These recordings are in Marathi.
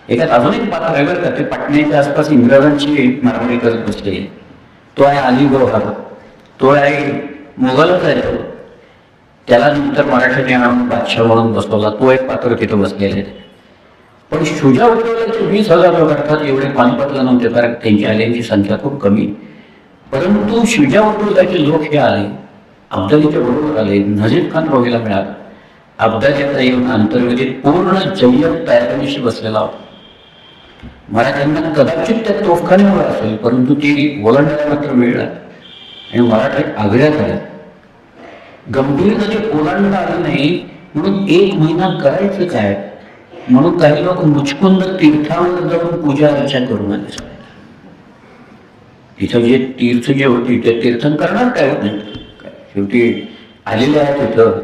याच्यात अजून एक पात्र आहे बरं का, ते पाटण्याच्या आसपास इंग्रजांची मारहाणी करत बसले. तो आहे अली गौहर, तो आहे मुघलच आहे तो. त्याला नंतर मराठ्याने आणून बादशाह म्हणून बसवला, तो एक पात्र तिथं बसलेले. पण शुजा उठवल्याचे 20,000 लोक अर्थात एवढे पानिपतला नव्हते, कारण त्यांची आल्यांची संख्या खूप कमी. परंतु शुजा उठवल्याचे लोक हे आले, अब्दालीच्या बरोबर आले, नजीब खान बघायला मिळाला. अब्दालीचा येऊन अंतर्वेदीत पूर्ण जय्यत पॅटर्निशी बसलेला होता. मराठ्यांना कदाचित त्या तोफखान्यावर असेल, परंतु ती ओलांडायला मात्र मिळाला आणि मराठी आग्र्यात आले. गंभीर नदी ओलांडता आली नाही म्हणून 1 महिना करायचं काय म्हणून काही लोक मुचकुंद तीर्थावर जाऊन पूजा अर्चा करून आले. तिथं जे तीर्थ जे होती ते तीर्थन करणार काय होत नाही, शेवटी आलेले आहेत तिथं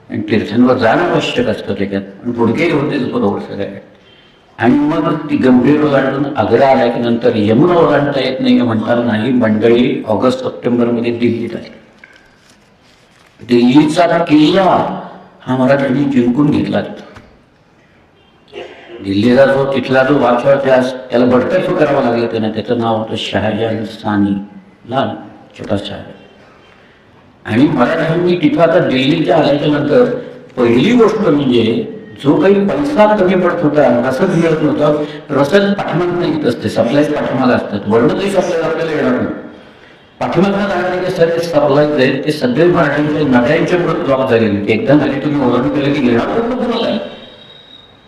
आणि तीर्थांवर जाणं आवश्यक असतं त्याच्यात, आणि गुडघे होतेच बरोबर सगळ्या. आणि मग ती गंभीर ओलांडून आग्रा आल्या की नंतर यमुना ओलांडता येत नाही म्हणताना नाही मंडळी ऑगस्ट सप्टेंबरमध्ये दिल्लीत आली. दिल्लीचा किल्ला हा मराठ्यांनी जिंकून घेतला. दिल्लीला जो तिथला जो बादशाह त्याला बडतर्फ करावं लागलं त्यांना. त्याचं नाव होतं शहाजहान सानी, लहान छोटा शहा. आणि मराठ्यांनी तिथं आता दिल्लीच्या आल्याच्या नंतर पहिली गोष्ट म्हणजे जो काही पैसा कमी पडत होता, रसद मिळत नव्हतं, रसद पाठीमागणं येत असते, सप्लायज पाठीमाग असतात, वर्णतही सप्लाय आपल्याला येणार नाही. पाठीमागणं जाणारे सगळे सप्लायज आहेत ते सगळे मराठ्यांच्या नद्यांच्या पुढे ब्लॉक झालेले. एकदा नदी तुम्ही ओलांडून केलं की घेणार,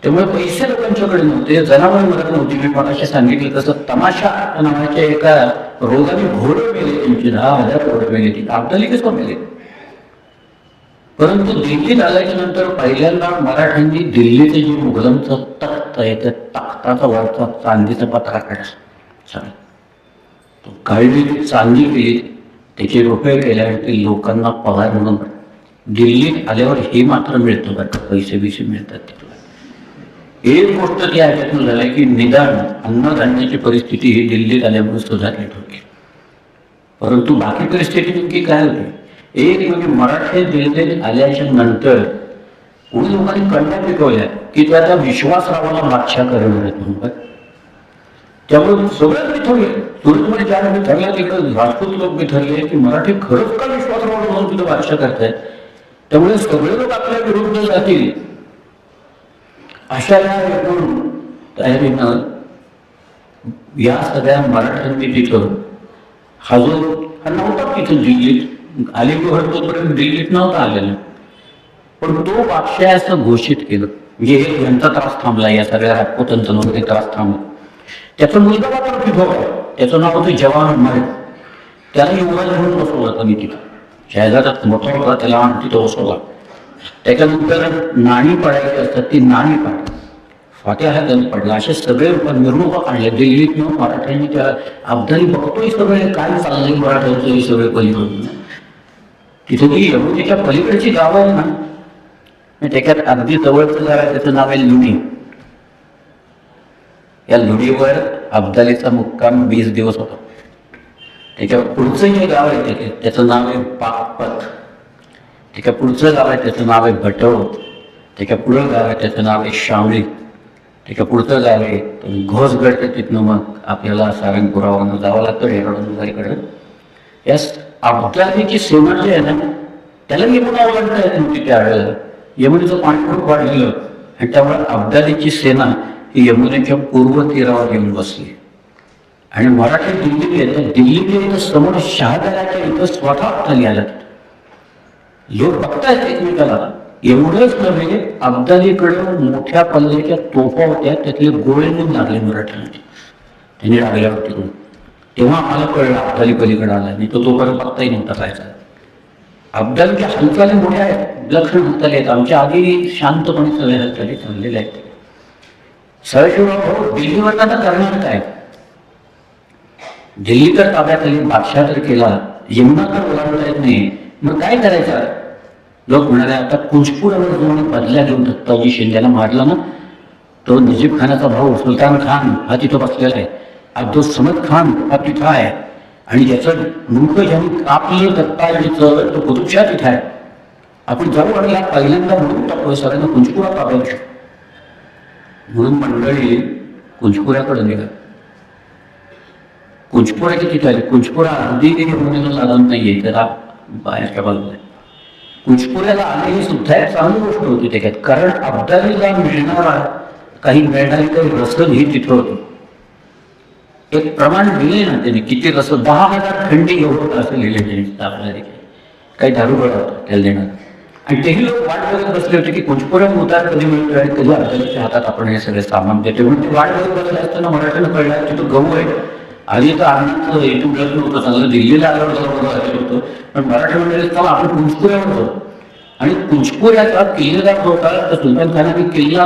त्यामुळे पैसे लोकांच्याकडे नव्हते, जनावर मरत नव्हती. मी मगाशी सांगितलं तसं तमाशा नावाच्या एका रोगाने घोडे मेले, त्यांची 10,000 घोडे मेले, ती अब्दाली कसं मेले. परंतु दिल्लीत आल्याच्या नंतर पहिल्यांदा मराठ्यांनी दिल्लीचे जे मुघलांचं तख्त आहे त्या तख्ताचा वरचा चांदीचा पत्रा काढला, तो काढली, चांदी केली, त्याचे रुपये केले आणि ते लोकांना पगार म्हणून. दिल्लीत आल्यावर हे मात्र मिळतं बरं का, पैसे बिसे मिळतात तिथं. एक गोष्ट ती ह्याच्यातून झाली की निदान अन्नधान्याची परिस्थिती ही दिल्लीत आल्यामुळे सुधारली होती. परंतु बाकी परिस्थिती नेमकी काय होती, एक म्हणजे मराठे दिल्लीत आल्याच्या नंतर कोणी लोकांनी कन्या पिकवल्या की त्याचा विश्वास रावाला बादशाह करणार. त्यामुळे सगळ्यात बिथरले, सुरतमध्ये ज्या बिथरल्या तिकडे राजपूत लोक बिथरले की मराठी खरंच का विश्वासरावाला म्हणून तिथं बादशाह करतायत, त्यामुळे सगळे लोक आपल्या विरुद्ध जातील अशा एकूण तयारीनं या सगळ्या मराठ्यांनी तिथं हा जो नव्हता तिथं दिल्लीत अलीगढ तोपर्यंत दिल्लीत नव्हता आलेला, पण तो बादशाह असं घोषित केलं. म्हणजे यांचा त्रास थांबला, या सगळ्या राजपूतांचा वगैरे त्रास थांबला. त्याचा मुलगा मात्र तिथं होता, त्याचं नाव होतं जवाहर मलिक. त्याला युवराज म्हणून बसवलं त्यांनी तिथं, शहजादात मोठा होता त्याला तिथं बसवला. त्याच्यानंतर नाणी पाडायची असतात ती नाणी पाडली, फात्या हा गंज पडला, असे सगळे मिरवणुका काढल्या दिल्लीत. मराठ्यांनी त्या अब्दाली बघतोय सगळे काय चाललंय मराठ्यांचं, हे सगळे पलीकडून. तिथे ती यमुनेच्या पलीकडची गाव आहे ना, त्याच्यात अगदी जवळचं गाव आहे, त्याचं नाव आहे लुणी. या लुणीवर अब्दालीचा मुक्काम 20 दिवस होता. त्याच्या पुढचं जे गाव आहे त्याचं नाव आहे पाकपत. त्याच्या पुढचं गाव आहे त्याचं नाव आहे भटव. त्याच्या पुढं गाव आहे त्याचं नाव आहे शावळी. त्याच्या पुढचं गाव आहे घोसगड. तिथनं मग आपल्याला सारंगपुरावरून जावं लागतं डेहराडून. या अब्दालीची सेना जी आहे ना, त्याला यमुना ओलांडता येत नव्हती त्यावेळेला. यमुनेचं पाणी खूप वाढलेलं आणि त्यामुळे अब्दालीची सेना ही यमुनेच्या पूर्व तीरावर येऊन बसली आणि मराठी दिल्लीत येतात. दिल्लीत येतं समोर शहाजहानाच्या इथं स्वतः अब्दाली आल्या. लोक बघतायत एकमेकाला. एवढंच नव्हे, अब्दालीकडे मोठ्या पल्ल्याच्या तोफा होत्या, त्यातले गोळे म्हणून लागले मराठ्यांना. त्यांनी लागल्या तिकडून. तेव्हा आम्हाला कळलं अब्दाली पलीकडे आला, नाही तो तोपर्यंत बघताही नव्हता जायचा. अब्दालीच्या हालचाली मोठ्या आहेत, लक्षण हालचाली आहेत. आमच्या आधी शांतपणे सगळे हालचाली चाललेल्या आहेत. सरशिवराव दिल्लीवर आता करणार काय, दिल्ली तर ताब्यात आली, बादशाह तर केला, यमुना तर ओलांडता येत नाही, मग काय करायचं. लोक म्हणाले आता कुंजपुरावर जाऊन बदल्या घेऊन दत्ताजी शिंदेला मारला ना, तो नजीब खानाचा भाऊ सुलतान खान हा तिथं बसलेला आहे, अब्दुल समद खान हा तिथं आहे आणि ज्याचं मुख ज्यांनी कापलं दत्ताजीचं तो कुतुबशाह तिथं आहे. आपण जाऊ आणि या पहिल्यांदा म्हणून टाकतो सगळ्यांना कुंजपुरात ताब्यात. म्हणून मंडळी कुंचपुऱ्याकडे निघा. कुंचपुऱ्याची तिथे आली. कुंचपुरा अगदी यमुनेला लागून नाहीये, त्याला बाहेरच्या बाजूला. कुंचपुऱ्याला आले ही सुद्धा एक चांगली गोष्ट होती त्याच्यात, कारण अब्दालीला मिळणारी काही रसद ही तिथं होती. एक प्रमाण दिले ना त्यांनी, किती रसद, 10,000 खंडी एवढं असं लिहिले त्यांनी आपल्याला. काही दारूगोळा होता त्याला देणार. आणि तेही लोक वाट बघत बसले होते की कुंचपुऱ्यात उतार कधी मिळतो आणि कधी अब्दालीच्या हातात आपण हे सगळे सामान देते. म्हणून ते वाट बघत बसले असताना मराठ्यानं कळलं तिथं गहू आहे. आधी तर अन्नाचं इथून मिळत नव्हतं, चांगलं दिल्लीला आल्यावर होतं. पण मराठी मंडळी चला आपण कुंचपुऱ्यावर होतो. आणि कुंचपुऱ्याचा किल्लेदार होता तर सुलतान खानाने किल्ला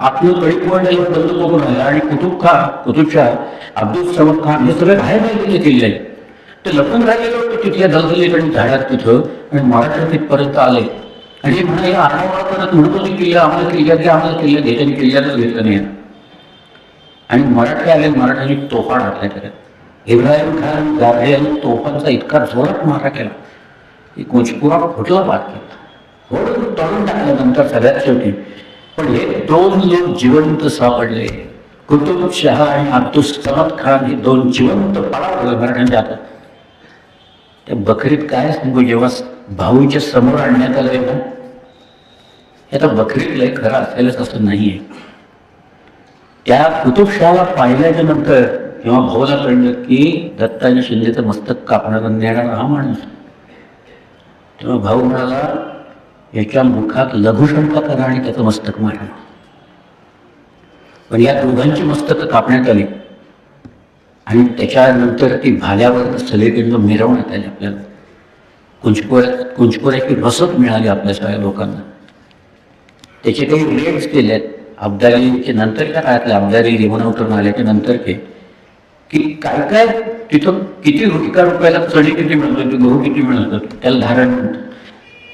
आपलं कळीपॉईंट बंद करून राहिला. आणि कुतुबशाह, अब्दुल समद खान हे सगळे बाहेर राहिलेले किल्ले ते लपून राहिलेले होते तिथल्या दलदलीत आणि झाडात तिथं. आणि मराठा तिथपर्यंत आले आणि म्हणाले आरावा करत म्हणत होते किल्ला आम्हाला किल्ल्यात घ्या, आम्हाला किल्ल्यात घ्यायचं. आणि किल्ल्यातच घेतलं नाही. आणि मराठी आले, मराठ्यांनी तोफा टाकल्या त्याच्यात. इब्राहिम खान गाझी यांनी तोफांचा इतका जोरात मारा केला की कुंचपुरा फुटला बाद केला, थोडं तोडून टाकल्यानंतर सगळ्यात शेवटी. पण हे 2 लोक जिवंत सापडले, कुतुबशाह आणि अब्दुल समद खान. हे 2 जिवंत पळावले मराठ्यांच्या हातात. त्या बकरीत काय सांगू, जेव्हा भाऊच्या समोर आणण्यात आले ना, आता बकरीत लय खरं असेलच असं नाहीये. त्या कुतुबशाहला पाहिल्याच्या नंतर जेव्हा भाऊला कळलं की दत्ताजी शिंदेचं मस्तक कापणारा नेणारा हा माणूस, तेव्हा भाऊ म्हणाला याच्या मुखात लघुशंका करा आणि त्याचं मस्तक मारा. पण या दोघांची मस्तक कापण्यात आली आणि त्याच्यानंतर ती भाल्यावर सगळीकडनं मिरवण्यात आली. आपल्याला कुंचपुऱ्याची रसद मिळाली आपल्या सगळ्या लोकांना. त्याचे काही रेट्स केलेत अब्दालीचे नंतरच्या काळातले, अब्दाली रिमोनावरून आल्याच्या नंतर की काय काय तिथं किती एका रुपयाला चणी किती मिळत होती, गहू किती मिळत होतं, त्याला धारण म्हणतात.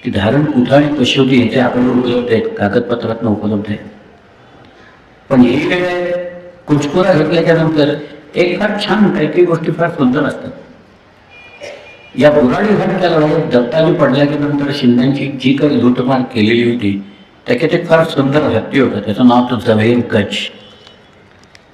ती धारण कुठं आणि कशी होती याचे आपल्याला उपलब्ध आहेत, कागदपत्रात उपलब्ध आहे. पण ही वेळ कुंचपुरा घेतल्याच्या नंतर एक फार छान काही गोष्टी फार सुंदर असतात. या बुराडी घाटच्या लढाईत दत्ताजी पडल्याच्या नंतर शिंद्यांची जी काही लूटमार केलेली होती त्याच्यात एक फार सुंदर हत्ती होतं, त्याचं नाव होतं जव्हेर गज.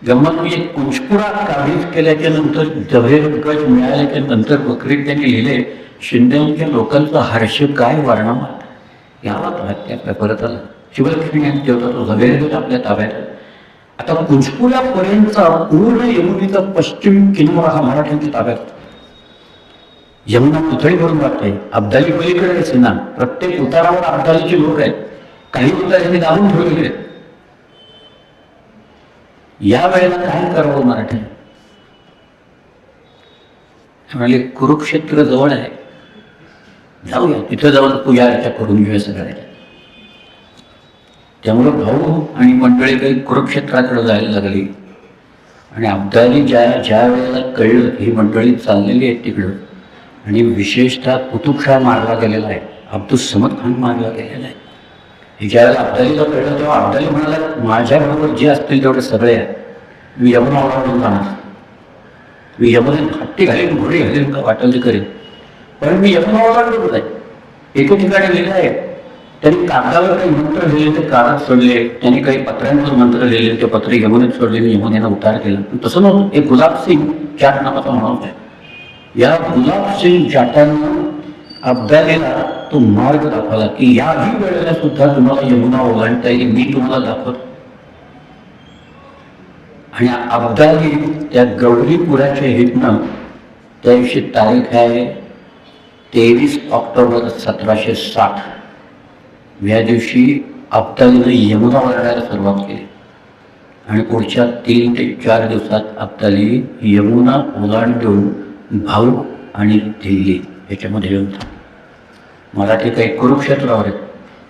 गंमत म्हणजे कुंचपुरा काबीज केल्याच्या नंतर जव्हेर गज मिळाल्याच्या नंतर बकरीत त्यांनी लिहिले शिंदेच्या लोकांचं हर्ष काय वारणामात यावर हत्या परत आला. शिवलक्ष्मी यांनी होता तो जव्हेर गज आपल्या ताब्यात. आता कुंचपुऱ्यापर्यंतचा पूर्ण यमुनेचा पश्चिम किनारा हा मराठ्यांच्या ताब्यात. यमुना पुतळी भरून वाटते. अब्दाली पलीकडे सेना, प्रत्येक उतारावर अब्दालीचे लोक आहेत. काही उतारांनी दाबून ठेवलेले आहेत. या वेळेला काय करावं मराठी म्हणाले कुरुक्षेत्र जवळ आहे, जाऊया तिथं जाऊन पूजा अर्चा करून घेऊया सगळ्या. त्यामुळे भाऊ आणि मंडळी काही कुरुक्षेत्राकडे जायला लागली. आणि अब्दाली ज्या वेळेला कळलं ही मंडळी चाललेली आहेत तिकडं आणि विशेषतः कुतुबशाह मारला गेलेला आहे, अब्दुल समद खान मारला गेलेला आहे, हे ज्यावेळेला अब्दालीला कळलं तेव्हा अब्दाली म्हणाला माझ्याबरोबर जे असतील तेवढे सगळे आहेत, मी यमुना ओलांडून जाणार, मी यमुनेत हत्ती घालीन, घोडी घालीन, का वाटेल ते करेन, पण मी यमुना ओलांडून जाईन. एके ठिकाणी लिहिलं आहे त्यांनी कागदावर काही मंत्र लिहिले ते कागद सोडले, त्यांनी काही पत्रांवर मंत्र लिहिले ते पत्र यमुनेत सोडले, यमुनेला उतार केला. तसं नव्हतं. एक गुलाबसिंग जाट नावाचा माणूस आहे. या गुलाबसिंग जाटांना अब्दालीला तो मार्ग दाखवला की याही वेळेला सुद्धा तुम्हाला यमुना ओलांडता येईल, मी तुम्हाला दाखवतो. आणि अब्दाली त्या गौरीपुराच्या हितनं त्या दिवशी तारीख आहे 23 ऑक्टोबर 1760. या दिवशी अब्दालीने यमुना ओलांडायला सुरुवात केली आणि पुढच्या 3 ते 4 दिवसात अब्दाली यमुना ओलांडून भाऊ आणि दिल्ली याच्यामध्ये येऊन मराठी काही कुरुक्षेत्रावर आहेत,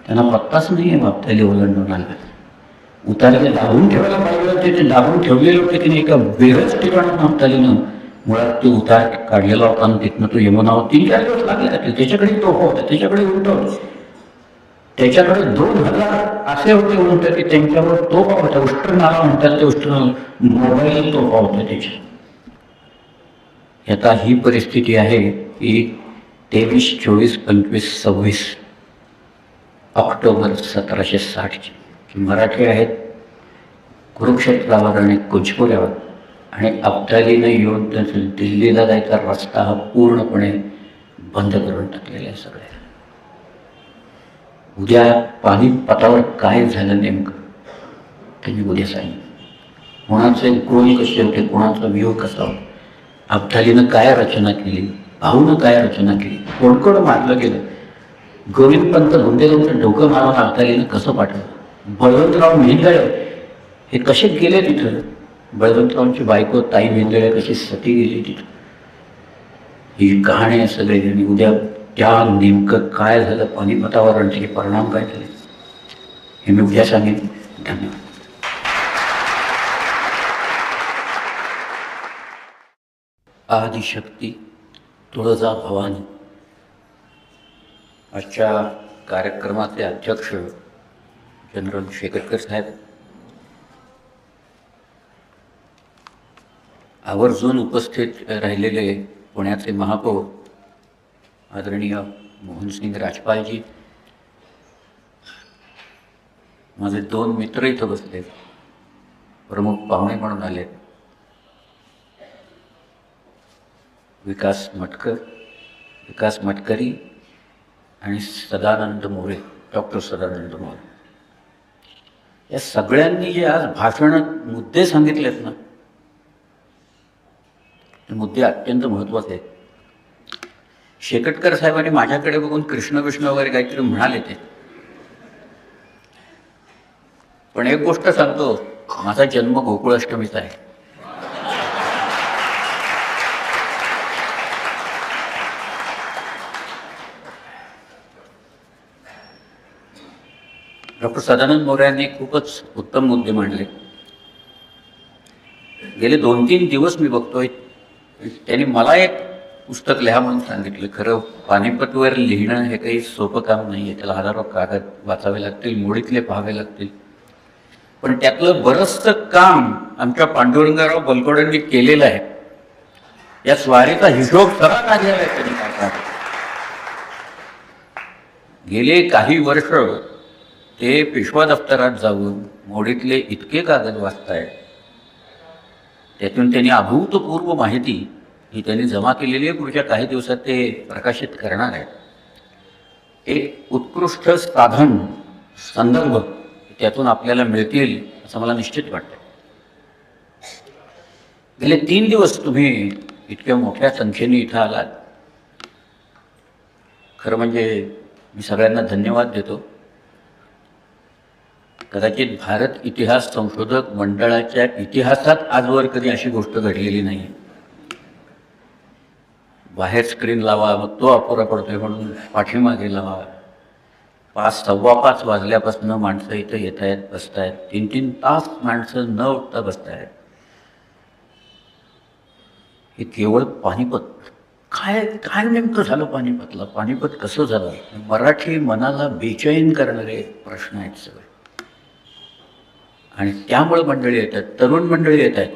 त्यांना पत्ताच नाही आहे अब्दाली ओलांडून आला. उताराला दाबून ठेवायला पाहिजे होते, ते दाबून ठेवलेले होते की नाही एका वेगळ्याच ठिकाणात अब्दालीनं मुळात तो उतार काढलेला होता आणि तिथनं तो यमुनावर 3-4 दिवस लागले जातील. त्याच्याकडे तोफा होता, त्याच्याकडे उंट होते, त्याच्याकडे 2000 असे होते उंट की त्यांच्यावर तोफा होता. उष्ट्र नाला म्हणतात, ते उष्ट्र मोबाईल तोफा होता त्याच्या. आता ही परिस्थिती आहे की 23, 24, 25, 26 ऑक्टोबर 1760 ची. मराठी आहेत कुरुक्षेत्रावर आणि कुचपुऱ्यावर आणि अब्दालीनं येऊन दिल्लीला जायचा रस्ता हा पूर्णपणे बंद करून टाकलेला आहे सगळ्या. उद्या पानिपतावर काय झालं नेमकं ते मी उद्या सांगेन. कोणाचे गोल कसे होते, कोणाचा व्यूह कसा होता, अब्दालीनं काय रचना केली, भाऊनं काय रचना केली, कोणकोण मारलं गेलं, गोविंदपंत बुंदेलांचं डोकं मारून अब्दालीनं कसं पाठवलं, बळवंतराव मेंदळे हे कसे गेले तिथं, बळवंतरावांची बायको ताई मेंदळे कशी सती गेली तिथं, ही कहाणी आहे सगळी. आणि उद्या त्या नेमकं काय झालं पानिपतावर आणि त्याचे परिणाम काय झाले हे मी उद्या सांगेन. धन्यवाद. आदिशक्ती तुळजा भवानी. आजच्या कार्यक्रमाचे अध्यक्ष जनरल शेकटकर साहेब, आवर्जून उपस्थित राहिलेले पुण्याचे महापौर आदरणीय मोहनसिंग राजपालजी, माझे 2 मित्र इथं बसले, प्रमुख पाहुणे म्हणून आले, विकास मटकरी आणि सदानंद मोरे, डॉक्टर सदानंद मोरे, या सगळ्यांनी जे आज भाषणात मुद्दे सांगितलेत ना, ते मुद्दे अत्यंत महत्त्वाचे आहेत. शेकटकर साहेबांनी माझ्याकडे बघून कृष्ण वगैरे काहीतरी म्हणाले ते, पण एक गोष्ट सांगतो, माझा जन्म गोकुळाष्टमीचा आहे. डॉक्टर सदानंद मोरे यांनी खूपच उत्तम मुद्दे मांडले. गेले 2-3 दिवस मी बघतोय, त्यांनी मला एक पुस्तक लिहा म्हणून सांगितलं. खरं पानिपतवर लिहिणं हे काही सोपं काम नाही आहे, त्याला हजारो कागद वाचावे लागतील, मोडीतले पाहावे लागतील, पण त्यातलं बरंचसं काम आमच्या पांडुरंगराव बलकवडेंनी केलेलं आहे. या स्वारीचा हिशोब सगळा काढलेला आहे त्यांनी. काय गेले काही वर्ष ते पेशवा दफ्तरात जाऊन मोडीतले इतके कागद वाचतायत, त्यातून त्यांनी अभूतपूर्व माहिती ही त्यांनी जमा केलेली आहे. पुढच्या काही दिवसात ते प्रकाशित करणार आहे. एक उत्कृष्ट साधन, संदर्भ त्यातून आपल्याला मिळतील असं मला निश्चित वाटतं. गेले 3 दिवस तुम्ही इतक्या मोठ्या संख्येने इथं आलात, खरं म्हणजे मी सगळ्यांना धन्यवाद देतो. कदाचित भारत इतिहास संशोधक मंडळाच्या इतिहासात आजवर कधी अशी गोष्ट घडलेली नाही. बाहेर स्क्रीन लावा, मग तो अपुरा पडतोय म्हणून पाठीमागे लावा. 5:15 वाजल्यापासून माणसं इथं येत आहेत, बसतायत. 3-3 तास माणसं न उठता बसतायत. हे केवळ पानिपत. काय काय नेमकं झालं पानिपतला, पानिपत कसं झालं, मराठी मनाला बेचैन करणारे प्रश्न आहेत सगळे. आणि त्यामुळे मंडळी येतात, तरुण मंडळी येत आहेत.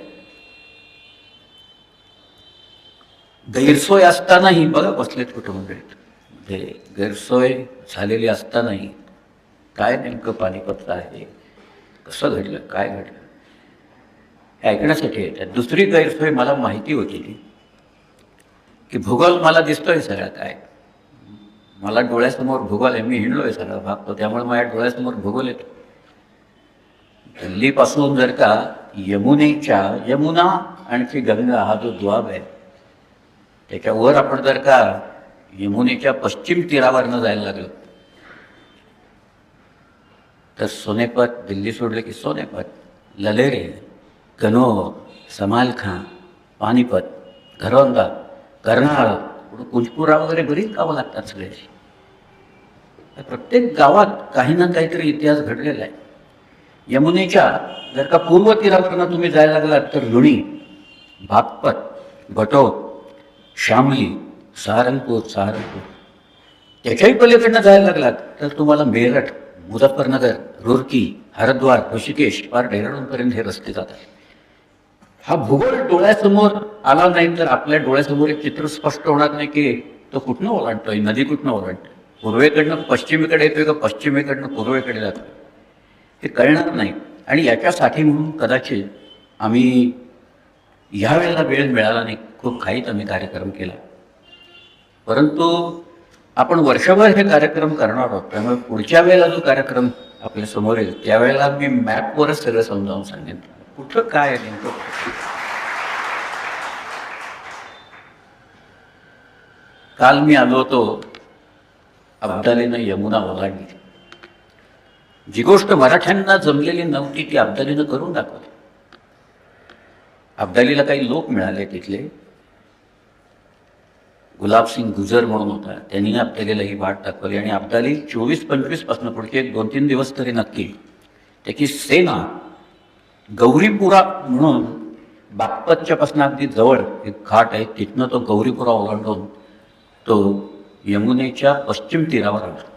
गैरसोय असतानाही बघा बसलेत कुठं मंडळीत, म्हणजे गैरसोय झालेली असतानाही काय नेमकं पानिपतचं आहे, कसं घडलं, काय घडलं हे ऐकण्यासाठी येतात. दुसरी गैरसोय मला माहिती होती की भूगोल मला दिसतोय सगळं, काय मला डोळ्यासमोर भूगोल आहे, मी हिंडलोय सगळा भाग, त्यामुळे माझ्या डोळ्यासमोर भूगोल येतो. दिल्लीपासून जर का यमुना आणखी गंगा हा जो द्वाब आहे त्याच्यावर आपण जर का यमुनेच्या पश्चिम तीरावरनं जायला लागलो तर सोनेपत, दिल्ली सोडले की सोनेपत, ललेरे, कनौर, समालखां, पानिपत, घरौंदा, कर्नाळ, कुंजपुरा वगैरे बरीच गावं लागतात सगळ्याची. प्रत्येक गावात काही ना काहीतरी इतिहास घडलेला आहे. यमुनेच्या जर का पूर्व तीरावरनं तुम्ही जायला लागलात तर लुणी, बागपत, बटोत, शामली, सहारनपूर, त्याच्याही पलीकडनं जायला लागलात तर तुम्हाला मेरठ, मुझफ्फरनगर, रुरकी, हरिद्वार, ऋषिकेश, पार डेहराडूनपर्यंत हे रस्ते जातात. हा भूगोल डोळ्यासमोर आला नाही तर आपल्या डोळ्यासमोर एक चित्र स्पष्ट होणार नाही की तो कुठनं ओलांडतोय, नदी कुठनं ओलांडतोय, पूर्वेकडनं पश्चिमेकडे येतोय का पश्चिमेकडनं पूर्वेकडे जातोय, हे कळणार नाही. आणि याच्यासाठी म्हणून कदाचित आम्ही ह्यावेळेला वेळ मिळाला नाही, खूप घाईत आम्ही कार्यक्रम केला. परंतु आपण वर्षभर हे कार्यक्रम करणार आहोत, त्यामुळे पुढच्या वेळेला जो कार्यक्रम आपल्या समोर येईल त्यावेळेला मी मॅपवरच सगळं समजावून सांगेन कुठं काय आहे नेमकं. काल मी आलो होतो, अब्दालीनं यमुना ओलांडली. जी गोष्ट मराठ्यांना जमलेली नव्हती ती अब्दालीनं करून दाखवली. अब्दालीला काही लोक मिळाले तिथले, गुलाबसिंग गुजर म्हणून होता, त्यांनी अब्दालीला ही वाट दाखवली. आणि अब्दाली 24-25 पासून पुढचे 2-3 दिवस तरी नक्की त्याची सेना गौरीपुरा म्हणून बागपतच्या पासून अगदी जवळ एक घाट आहे, तिथनं तो गौरीपुरा ओलांडून तो यमुनेच्या पश्चिम तीरावर आला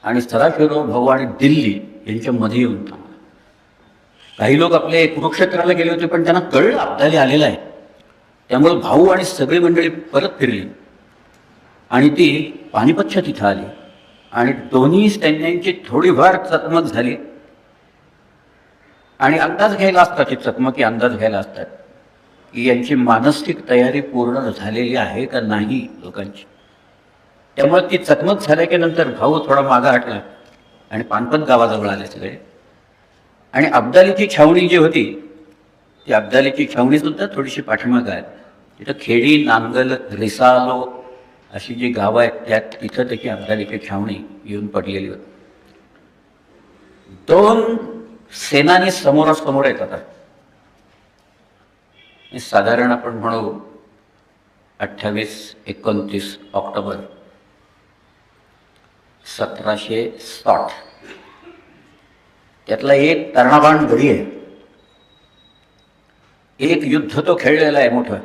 आणि सराफेरो भाऊ आणि दिल्ली यांच्या मध्ये येऊन थांबला. काही लोक आपले कुरुक्षेत्राला गेले होते, पण त्यांना कळलं अब्दाली आलेला आहे, त्यामुळे भाऊ आणि सगळी मंडळी परत फिरली आणि ती पानिपतच्या तिथं आली आणि दोन्ही सैन्यांची थोडीफार चकमक झाली. आणि अंदाज घ्यायला असतात, ही चकमकी अंदाज घ्यायला असतात की यांची मानसिक तयारी पूर्ण झालेली आहे का नाही लोकांची. त्यामुळे ती चकमक झाल्या की नंतर भाऊ थोडा मागा हटला आणि पानपत गावाजवळ आले सगळे. आणि अब्दालीची छावणी जी होती ती अब्दालीची छावणी सुद्धा थोडीशी पाठीमागं आहे. तिथं खेडी, नांगल, रिसालो अशी जी गावं आहेत त्यात तिथं त्याची अब्दालीची छावणी येऊन पडलेली होती. 2 सेनानी समोरासमोर येतात. साधारण आपण म्हणू 28-29 ऑक्टोबर 1760. त्यातला एक तर्णाबाण गडी आहे. एक युद्ध तो खेळलेला आहे मोठं,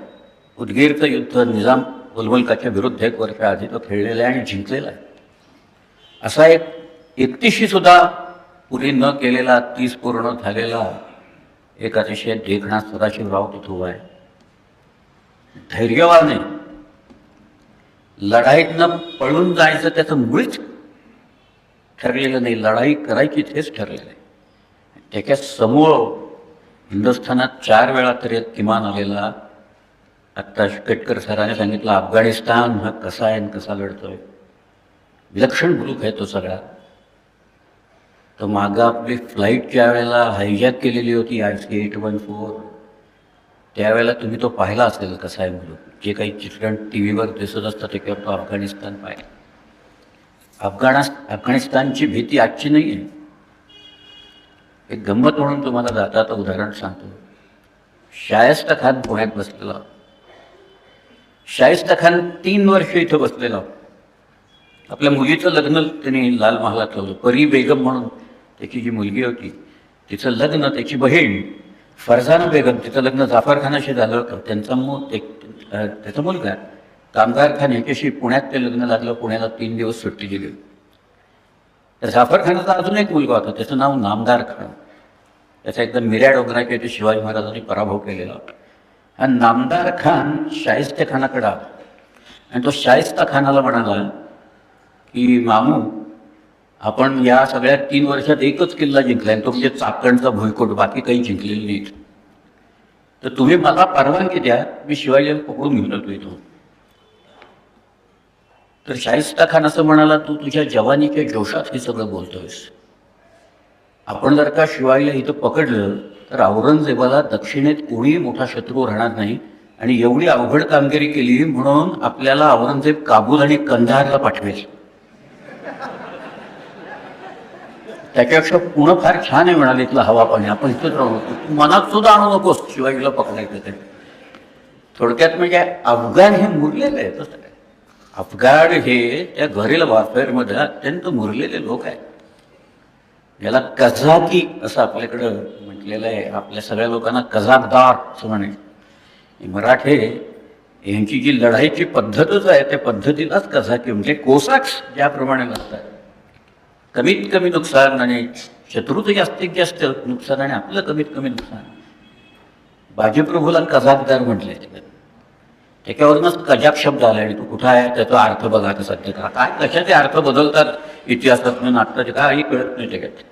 उदगीरचं युद्ध, निजाम उलमुल्काच्या विरुद्ध 1 वर्ष आधी तो खेळलेला आहे आणि जिंकलेला आहे. असा एक 31शी सुद्धा पुरी न केलेला, 30 पूर्ण झालेला एक अतिशय देखणा सदाशिवराव तिथं उभा आहे. धैर्यवान आहे, लढाईतनं पळून जायचं त्याचं मुळीच ठरलेलं नाही, लढाई करायची तेच ठरलेलं आहे. त्याच्या समोर हिंदुस्थानात 4 वेळा तरी किमान आलेला, आत्ता केटकर सरांनी सांगितलं अफगाणिस्तान हा कसा आहे आणि कसा लढतोय, विलक्षण ग्रुप आहे तो सगळा. तर मागं आपली फ्लाईट ज्या वेळेला हायजॅक केलेली होती RC-814, त्यावेळेला तुम्ही तो पाहिला असेल कसा आहे म्हणून. जे काही चित्रण टी व्हीवर दिसत असतं त्याच्यावर तो अफगाणिस्तान पाहिला. अफगाणिस्तानची भीती आजची नाही आहे. एक गंमत म्हणून तुम्हाला जाता उदाहरण सांगतो. शायस्ता खान पुण्यात बसलेला, शायस्ता खान 3 वर्ष इथं बसलेला. आपल्या मुलीचं लग्न त्यांनी लाल महालात ठेवलं. परी बेगम म्हणून त्याची जी मुलगी होती तिचं लग्न, त्याची बहीण फरजाना बेगम, तिचं लग्न जाफर खानाशी झालं होतं. त्याचा मुलगा कामगार खान याच्याशी पुण्यात ते लग्न लागलं. पुण्याला 3 दिवस सुट्टी दिली. तर जाफर खानाचा अजून एक मुलगा होता, त्याचं नाव नामदार खान. त्याचा एकदम मिऱ्या डोंगराच्या इथे शिवाजी महाराजांनी पराभव केलेला होता. हा नामदार खान शाहिस्ते खानाकडे आला आणि तो शाहिस्ता खानाला म्हणाला की मामू, आपण या सगळ्या 3 वर्षात एकच किल्ला जिंकलाय, तो म्हणजे चाकणचा भुईकोट, बाकी काही जिंकलेली नाही. तर तुम्ही मला परवानगी द्या, मी शिवाजीला पकडून घेऊन येतो इथून. तर शाहिस्ता खान असं म्हणाला, तू तुझ्या जवानीच्या जोशात हे सगळं बोलतोयस. आपण जर का शिवाजीला इथं पकडलं तर औरंगजेबाला दक्षिणेत कोणीही मोठा शत्रू राहणार नाही आणि एवढी अवघड कामगिरी केली म्हणून आपल्याला औरंगजेब काबूल आणि कंधारला पाठवेल. त्याच्यापेक्षा पुणे फार छान आहे म्हणाले, इथलं हवा पाणी, आपण इथंच राहू नको, मनात सुद्धा आणू नकोस शिवाजीला पकडायचं ते. थोडक्यात म्हणजे अफगाण हे मुरलेलं आहे. तसं काय, अफगाण हे त्या घरेल वॉरफेअरमध्ये अत्यंत मुरलेले लोक आहेत. याला कझाकी असं आपल्याकडं म्हटलेलं आहे. आपल्या सगळ्या लोकांना कझाकदार असं म्हणे. मराठे यांची जी लढाईची पद्धतच आहे त्या पद्धतीलाच कझाकी म्हणजे कोसाक्स ज्याप्रमाणे नसतात, कमीत कमी नुकसान आणि शत्रूचं जास्तीत जास्त नुकसान आणि आपलं कमीत कमी नुकसान. बाजीप्रभूला कझाकदार म्हटलंय. त्याच्यावरूनच कजाक शब्द आला आणि तो कुठं आहे त्याचा अर्थ बघा. सध्या काय कशाचे अर्थ बदलतात इतिहासात, आत्ताचे काही कळत नाही त्याच्यात.